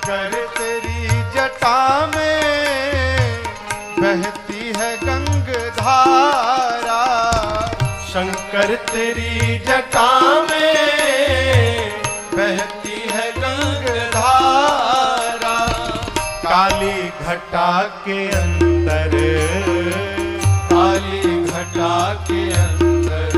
शंकर तेरी जटा में बहती है गंगधारा। शंकर तेरी जटा में बहती है गंगधारा। काली घटा के अंदर, काली घटा के अंदर